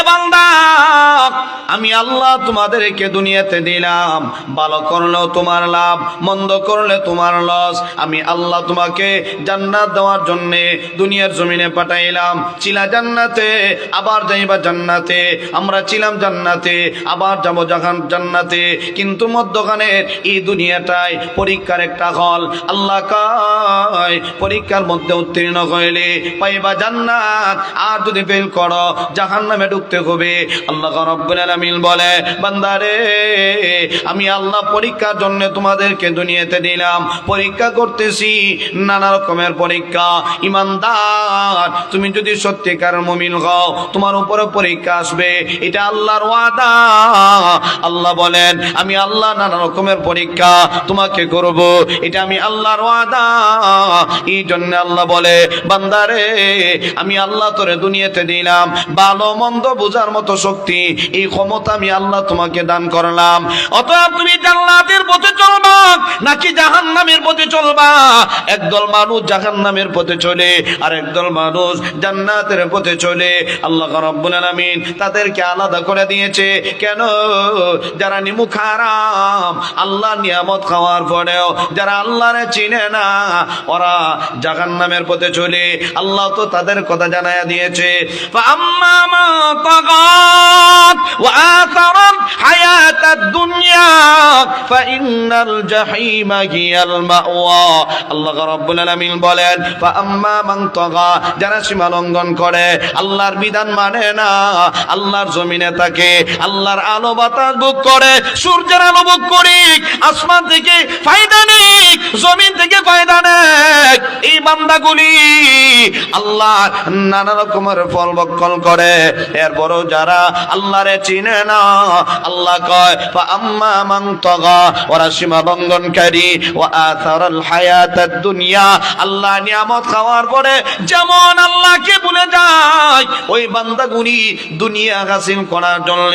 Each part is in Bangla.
বান্দা, আমি আল্লাহ তোমাদেরকে দুনিয়াতে দিলাম, ভালো করলেও তোমার লাভ, মন্দ করলে তোমার লস। আমি আল্লাহ তোমাকে জান্নাত দেওয়ার জন্য দুনিয়ার জমিনে পাঠাইলাম। ছিলা জান্নাতে, আবার যাইবা জান্নাতে। আমরা ছিলাম জান্নাতে, আবার যাবো জান্নাতে, কিন্তু মধ্যখানের এই দুনিয়াটাই পরীক্ষার একটা হল। আল্লাহ কয় পরীক্ষার মধ্যে উত্তীর্ণ হইলে পাইবা জান্নাত, আর যদি ফেল করো জাহান্নামে ঢুকতে হবে। আল্লাহ রাব্বুল আলামিন বলে, বান্দারে আমি আল্লাহ পরীক্ষার জন্য তোমাদেরকে দুনিয়াতে দিলাম, পরীক্ষা করতেছি, নানা রকমের পরীক্ষা। ইমানদার, তুমি যদি সত্যিকার মুমিন হও তোমার উপরে পরীক্ষা আসবে, এটা আল্লাহর ওয়াদা। আল্লাহ বলেন আমি আল্লাহ নানা রকমের পরীক্ষা তোমাকে করব, এটা আমি আল্লাহর ওয়াদা। এই জন্য আল্লাহ বলে, বান্দারে আমি আল্লাহ তোরে দুনিয়াতে দিলাম, ভালো মন্দ বোঝার মতো শক্তি, এই ক্ষমতা আমি আল্লাহ তোমাকে দান করলাম। অতএব তুমি জান্নাতের পথে চলবা নাকি জাহান্নামের পথে চলবা? একদল মানুষ জাহান্নামের পথে চলে, আর একদল মানুষ জান্নাতের পথে চলে। আল্লাহ রাব্বুল আলামিন তাদেরকে আলাদা করে দিয়েছে। কেন? যারা নিমুখ হারাম, আল্লাহ নিয়ামত খাওয়ার পরেও যারা আল্লাহরে চিনে না, ওরা জাহান্নামের পথে চলে। আল্লাহ তো তাদের কথা জানায়া দিয়েছে, ফাআম্মা মান তাগাত ওয়া আসারাত হায়াতাদ দুনিয়া ফাইন্নাল জাহিমা হিয়াল মাওয়া। আল্লাহ রাব্বুল আলামিন বলেন, ফাআম্মা মান তাগা, যারা সীমা লঙ্ঘন করে, আল্লাহর বিধান মানে না, আল্লাহর জমিনে থাকে, আল্লাহর আলো বাতাস ভোগ করে, সূর্যের আলো ভোগ করি, আসমান থেকে ফায়দা নেই, জমিন থেকে ফায়দা নেই, এই বান্দাগুলি আল্লাহ নানা রকমের ফল ভক্ষণ করে। এরপরও যারা আল্লাহরে চিনে না, আল্লাহ কয় ফাআম্মা মান তাগা, ওরা সীমা লঙ্ঘনকারী, ওয়া আসারাল হায়াতাদ দুনিয়া, আল্লাহ নিয়ামত খাওয়ার পরে যেমন আল্লাহকে ভুলে যায়, ওই বান্দাগুলি দুনিয়া হাসিল করার জন্য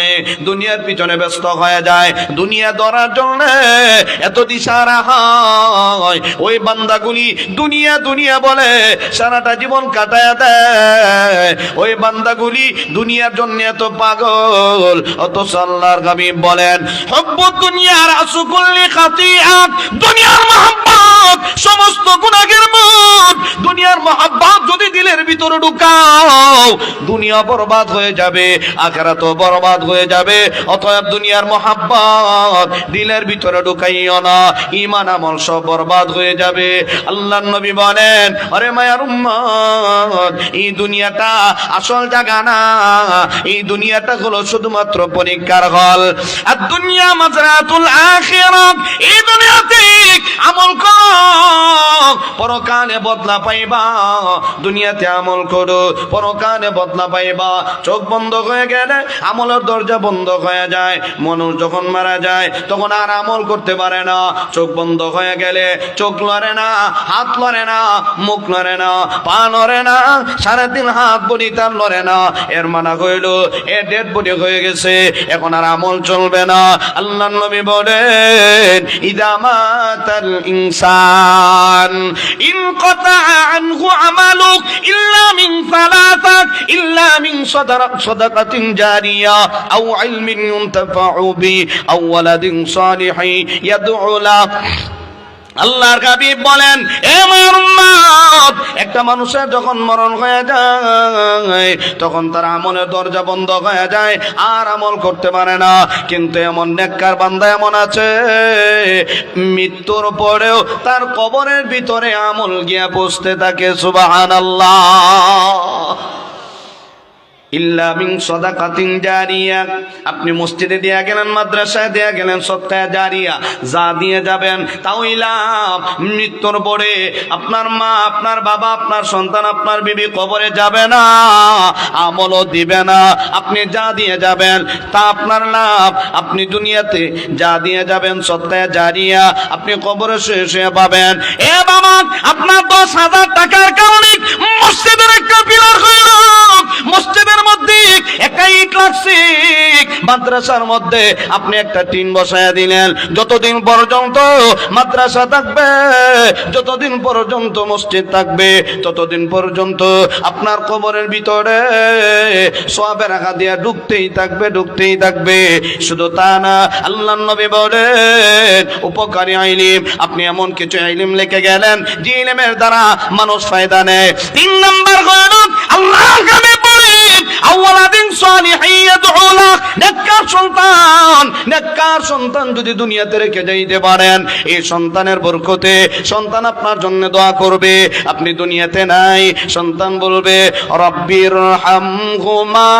দুনিয়ার পিছনে ব্যস্ত হয়ে যায়, দুনিয়া ধরার জন্য এত দিশারা হয়। ওই বান্দাগুলি দুনিয়া দুনিয়া বলে সারাটা জীবন কাটায় দেয়। ওই বান্দাগুলি দুনিয়ার জন্য এত পাগল। অথচ আল্লাহর হাবিব বলেন, হুব্বুদ দুনিয়া রাসু কুল্লি খাতিআত, দুনিয়ার মহব্বত সমস্ত গুনাহের মূল। দুনিয়ার মহব্বত যদি দিলের ভিতরে ঢুকাও, দুনিয়া বরবাদ হয়ে যাবে, আখিরাতও বরবাদ হয়ে যাবে। অতএব দুনিয়ার মহব্বত দিলের ভিতরে ঢুকাইও না, ঈমান আমল সব বরবাদ হয়ে যাবে। আল্লাহর নবী বলেন, আরে মায়ার উম্মত, এই দুনিয়াটা আসল জায়গা না, এই দুনিয়াটা হলো শুধুমাত্র পরীক্ষার হল। আর দুনিয়া মাজরাতুল আখিরাত, এই দুনিয়াতে আমল করো, পরকালে বদলা পাইবা। দুনিয়াতে আমল করো, পরকালে বদলা পাইবা। চোখ বন্ধ হয়ে গেলে আমলের দরজা বন্ধ হয়ে যায়। মানুষ যখন মারা যায় তখন আর আমল করতে পারে না। চোখ বন্ধ হয়ে গেলে চোখ লড়ে না, হাত লড়ে না, মুখ লড়ে না, পা লড়ে না, সাড়ে তিন হাত বডি তার লড়ে না। এর মানা হইল এ ডেড বডি হয়ে গেছে, এখন আর আমল চলবে না। আল্লাহর নবী বলেন, ইদা মাতাল ইনসান ইনকাতা আনহু আমালুক ইল্লা মিন সালাসাত, ইল্লা মিন সাদাকাতিন জারিয়া আও ইলমিন ইউনতাফাউ বি আও ওয়ালাদিন সালিহিন ইয়াদউ লাহ। আল্লাহর হাবিব বলেন, এ আমার উম্মত, একটা মানুষের যখন মরণ হয়ে যায় তখন তার আমলের দরজা বন্ধ হয়ে যায়, আর আমল করতে পারে না। কিন্তু এমন নেককার বান্দা এমন আছে, মৃত্যুর পরেও তার কবরের ভিতরে আমল গিয়া পৌঁছতে থাকে। সুবহানাল্লাহ। ইল্লা মিন সাদাকাতিন জারিয়া, আপনি মসজিদে দিয়া গেলেন, মাদ্রাসায় দিয়া গেলেন, সদকা জারিয়া যা দিয়ে যাবেন তাওই লাভ। মৃত্যুর পরে আপনার মা, আপনার বাবা, আপনার সন্তান, আপনার বিবি কবরে যাবে না, আমলও দিবে না। আপনি যা দিয়ে যাবেন তা আপনার লাভ। আপনি দুনিয়াতে যা দিয়ে যাবেন সদকা জারিয়া, আপনি কবরে শুয়ে শুয়ে পাবেন। এ বাবা, আপনার 10,000 টাকার কারণে মসজিদের একটা পিলার হইল, মসজিদের মধ্যে একটা ইট লাগছে, মাদ্রাসার মধ্যে আপনি একটা টিন বসায়া দিলেন, যতদিন পর্যন্ত মাদ্রাসা থাকবে, যতদিন পর্যন্ত মসজিদ থাকবে, ততদিন পর্যন্ত আপনার কবরের ভিতরে সওয়াবের রাখা দিয়া ঢুকতেই থাকবে, ঢুকতেই থাকবে। শুধু তা না, আল্লাহর নবী বলেন উপকারী ইলম, আপনি এমন কিছু ইলম লিখে গেলেন যে ইলমের দ্বারা মানুষ ফায়দা নেয়। 3 নাম্বার হলো আল্লাহর কাছে বলেন আওয়ালাদিন সালিহিন ইয়াদউ লাক, নেককার সন্তান, নেককার সন্তান যদি দুনিয়াতে রেখে যাইতে পারেন, এই সন্তানের বরকতে সন্তান আপনার জন্য দোয়া করবে। আপনি দুনিয়াতে নাই, সন্তান বলবে রব্বির হামহুমা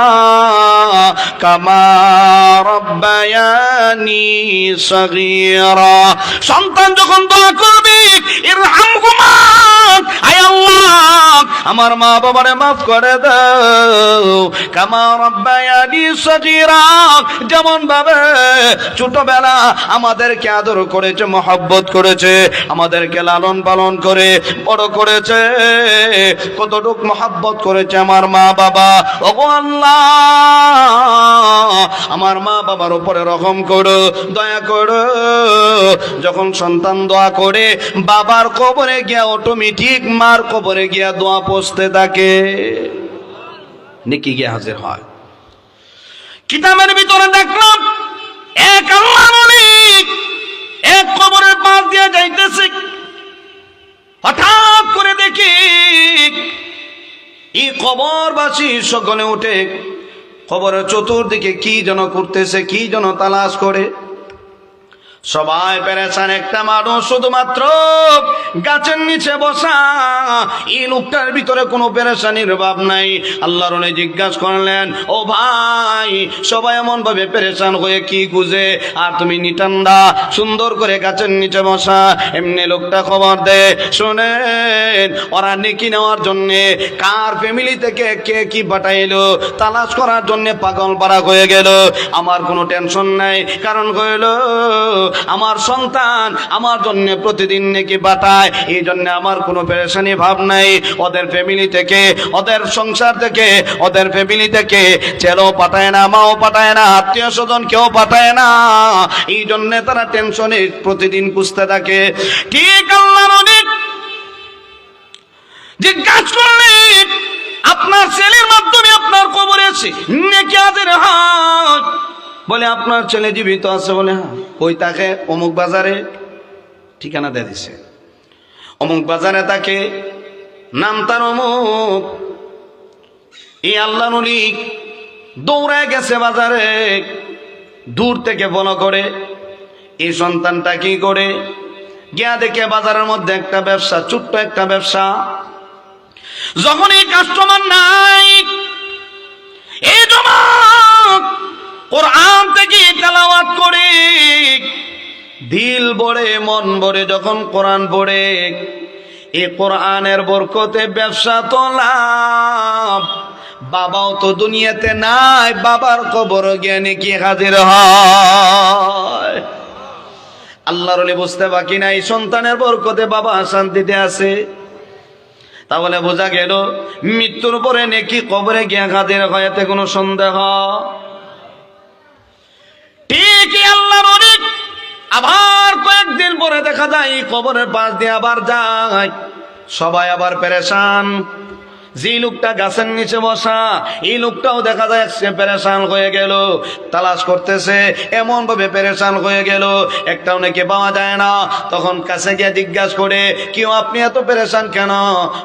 কামা রব্বায়ানি সগীরা। সন্তান যখন দোয়া করবে ইরহামহুমা, আয় আল্লাহ আমার মা বাবারে মাফ করে দাও, কামা রব্বায়ানি সগীরা, যেমন ভাবে ছোটবেলা আমাদেরকে আদর করেছে, মহব্বত করেছে, আমাদেরকে লালন পালন করে বড় করেছে, কতটুক মহব্বত করেছে আমার মা বাবা। ওগো আল্লাহ আমার মা বাবার উপরে রহম করো, দয়া করো। যখন সন্তান দোয়া করে বাবার কবরে গিয়া অটোমেটিক মার কবরে গিয়া দোয়া পৌঁছতে থাকে, নেকি গিয়া হাজির হয়। কিতাবের ভিতরে দেখলাম এক আল্লাহর ওলি এক কবরের পাশ দিয়ে যাইতেছে, হঠাৎ করে দেখি এই কবরবাসী সকলে উঠে কবরের চতুর্দিকে কি যেন করতেছে, কি যেন তালাশ করে। সবাই পেরেছান, একটা মানুষ শুধুমাত্র গাছের নিচে বসা। এই লোকটার ভিতরে কোনো পেরেশানির ভাব নাই। আল্লাহর ওলি জিজ্ঞাসা করলেন, ও ভাই, সবাই এমন ভাবে পেরেশান হয়ে কি খুঁজে, আর তুমি নিটান্দা সুন্দর করে গাছের নিচে বসা। এমনি লোকটা খবর দে, শুনেন ওরা নেকি নেওয়ার জন্যে কার ফ্যামিলি থেকে কে কি পাঠাইলো তালাশ করার জন্য পাগল পারা হয়ে গেল। আমার কোনো টেনশন নাই, কারণ হইল আমার সন্তান আমার জন্য প্রতিদিন নেকি পাঠায়, এই জন্য আমার কোনো পেরেশানি ভাব নাই। ওদের ফ্যামিলি থেকে, ওদের সংসার থেকে, ওদের ফ্যামিলি থেকে ছেলেও পাঠায় না, মাও পাঠায় না, আত্মীয় স্বজন কেউ পাঠায় না, এই জন্য তারা টেনশনে প্রতিদিন খুঁজতে থাকে। ঠিক আল্লাহর ওলি জিজ্ঞাসা করলেন, আপনার ছেলের মাধ্যমে আপনার কবরে আছে নেকি হাজির হয়? বলে আপনার ছেলে জীবিত আছে। বলে হ্যাঁ। কই তাকে? অমুক বাজারে। ঠিকানা দিয়ে দিছে, অমুক বাজারে তাকে, নাম তার অমুক। এই আল্লাহর ওলি দৌড়ায় গেছে বাজারে, দূর থেকে ফলো করে এই সন্তানটা কি করে। গিয়া দেখে বাজারের মধ্যে একটা ব্যবসা, ছোট্ট একটা ব্যবসা। যখন এই কাস্টমার নাই, এই যুবক কোরআন থেকে তেলাওয়াত করে দিল ভরে মন ভরে যখন কোরআন পড়ে, এই কোরআনের বরকতে ব্যবসা তো লাভ, বাবাও তো দুনিয়াতে নাই, বাবার কবর জ্ঞানে কি হাজির হয়। আল্লাহর ওলি বুঝতে বাকি নাই, সন্তানের বরকতে বাবা শান্তিতে আছে। তাহলে বোঝা গেল মৃত্যুর পরে নেকি কবরে গিয়া হাজির হয়, এতে কোনো সন্দেহ। ঠিকই আল্লাহর ওলি আবার কয়েকদিন পরে দেখা যায় কবরের পাশ দিয়ে আবার যায়, সবাই আবার পেরেশান। যে লোকটা গাছের নিচে বসা, এই লোকটাও দেখা যায় সে পেরেশান হয়ে গেল, তালাশ করতেছে, এমন ভাবে পেরেশান হয়ে গেল, একটাও নাকি পাওয়া যায় না। তখন কাছে গিয়ে জিজ্ঞাসা করে, কেউ আপনি এত পেরেশান কেন?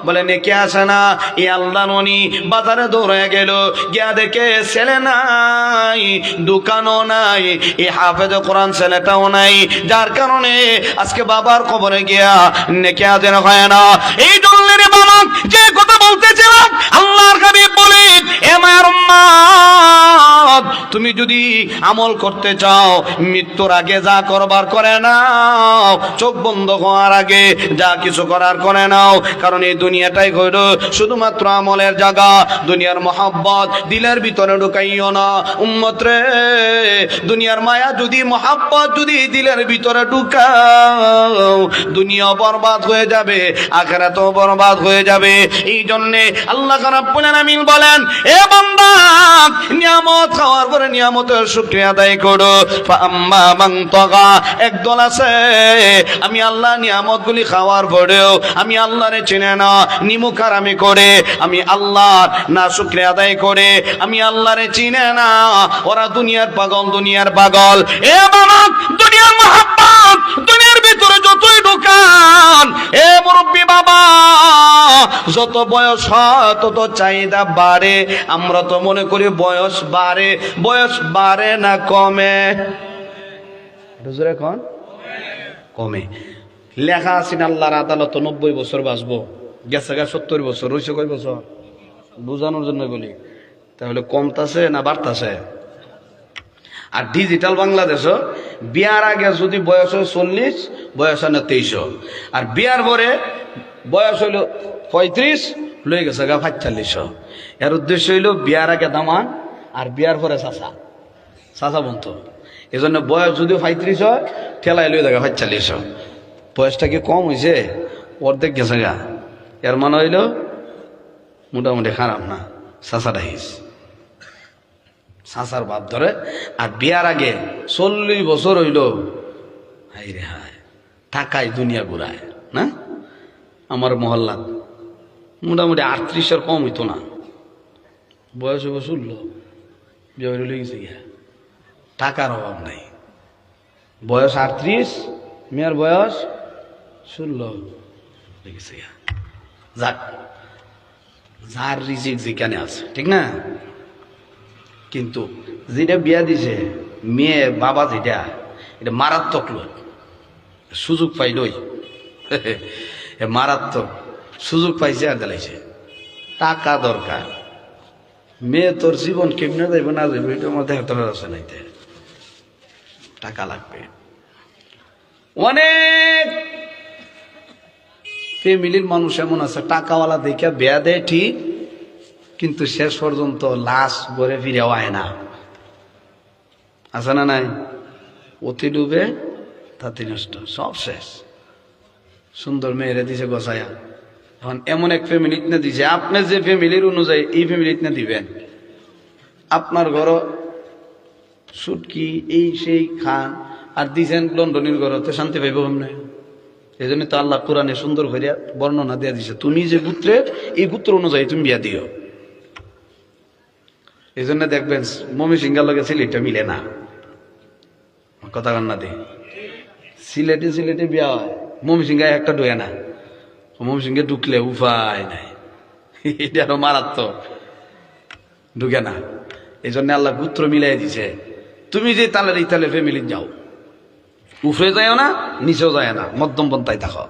বলে নেকি আসে না। এই আল্লাহর ওলি বাজারে দৌড়ে গেল, গিয়া দেখে ছেলে নাই, দোকানও নাই, এই হাফেজ কোরআন ছেলেটাও নাই, যার কারণে আজকে বাবার কবরে গিয়া নেকি হাজির হয় না। এই জন্য রে বাবা, যে কথা বলতে আল্লাহর হাবিব বলেন, এ মায়ের উম্মত, তুমি যদি আমল করতে চাও মৃত্যুর আগে যা করবার করে নাও, চোখ বন্ধ হওয়ার আগে যা কিছু করার করে নাও। কারণ এই দুনিয়াটাই হইল শুধুমাত্র আমলের জায়গা। দুনিয়ার মহব্বত দিলের ভিতরে ঢুকাইও না উম্মত রে। দুনিয়ার মায়া যদি, মহব্বত যদি দিলের ভিতরে ঢুকাও, দুনিয়া বরবাদ হয়ে যাবে, আখিরাতও বরবাদ হয়ে যাবে। এই জন্যে আল্লাহ রাব্বুল আলামিন বলেন, এ বান্দা, নিয়ামত খাওয়ার পরে নিয়ামতের শুকরিয়া আদায় করো। ফাআম্মা মান তাগা, একদল আছে আমি আল্লাহ নিয়ামতগুলি খাওয়ার পরেও আমি আল্লাহরে চিনে না, নিমুখারামি করে, আমি আল্লাহর না শুকরিয়া আদায় করে, আমি আল্লাহরে চিনে না। ওরা দুনিয়ার পাগল, দুনিয়ার পাগল। এ বাবা, দুনিয়ার মহাব্বত, দুনিয়ার ভিতরে যতই ঢুকান, এ মুরব্বী বাবা, যত বয়স হয় তত চাহিদা বাড়ে। আমরা তো মনে করি বয়স বাড়ে, বয়স বাড়ে না কমে? এখন কমে। লেখা আছে না আল্লাহর আদালত 90 বছর বাঁচবো, গেছে গা 70 বছর, রয়েছে কয় বছর? বোঝানোর জন্য বলি। তাহলে কমতাছে না বাড়তাছে? আর ডিজিটাল বাংলাদেশও বিয়ার আগে যদি বয়স হয় 40, বয়স হয় না 23, আর বিয়ার পরে বয়স হইল 35, লয়ে গেছে গা 45। এর উদ্দেশ্য হইল বিয়ার আগে দামান আর বিয়ার পরে চাষা চাষা বন্ত। এই জন্য বয়স যদি 35 হয়, ঠেলায় লয়ে দেখা 45। বয়সটা কি কম হয়েছে? অর্ধেক গেছে গা। এর মানে হইল মোটামুটি খারাপ না, চাষাটা হিস চাষার বাদ ধরে। আর বিয়ার আগে 40 বছর হইল, হাই রে হায়, টাকায় দুনিয়া ঘুরায় না। আমার মহল্লাত মোটামুটি 38-এর কম হইতো না, বয়স হইব 16, বিয়ে হয়ে গেছে গিয়া। টাকার অভাব নাই, বয়স 38, মেয়ের বয়স 16 গেছে গিয়া। যাক, যার রিজিক যেখানে আছে, ঠিক না? কিন্তু যেটা বিয়া দিছে মেয়ে বাবা, যেটা এটা মারাত্মক লোক, সুযোগ পাইলই মারাত্মক সুযোগ পাইছে আর দিলাইছে। টাকা দরকার, মেয়ে তোর জীবন কেমনে যাইব না যাইব এটা আমার দেখার আছে নাইতে, টাকা লাগবে। অনেক ফ্যামিলির মানুষ এমন আছে টাকাওয়ালা দেখে বিয়া দেয় ঠিক, কিন্তু শেষ পর্যন্ত লাশ গড়ে ফিরেও আয় না। আছে না নাই? অতি ডুবে তাতে নষ্ট, সব শেষ। সুন্দর মেয়েরে দিছে গোছায়া, এখন এমন এক ফ্যামিলি না দিছে, আপনি যে ফ্যামিলির অনুযায়ী এই ফ্যামিলি না দিবেন। আপনার ঘর সুটকি এই সেই খান, আর দিছেন লন্ডনের ঘরতে, শান্তি পাইব কেমনে? এই জন্য তো আল্লাহ কোরআনে সুন্দর করে বর্ণনা দিয়ে দিছে, তুমি যে গোত্রের এই গোত্র অনুযায়ী তুমি বিয়া দিও। এই জন্য দেখবেন মমি সিংহার লগে সিলেটটা মিলে না, কথা কান্না দি। সিলেটে সিলেটে বিয়া হয়, মমি সিংহায় একটা ঢুকে না, মমি সিংহে ঢুকলে উপায় নাই, এটা আরো মারাত্মক, ঢুকে না। এই জন্য আল্লাহ গোত্র মিলাই দিছে। তুমি যে তালের এই তালের ফ্যামিলি যাও, উফরে যায় না, নিচেও যায় না, মধ্যম পন্থায় থাকো।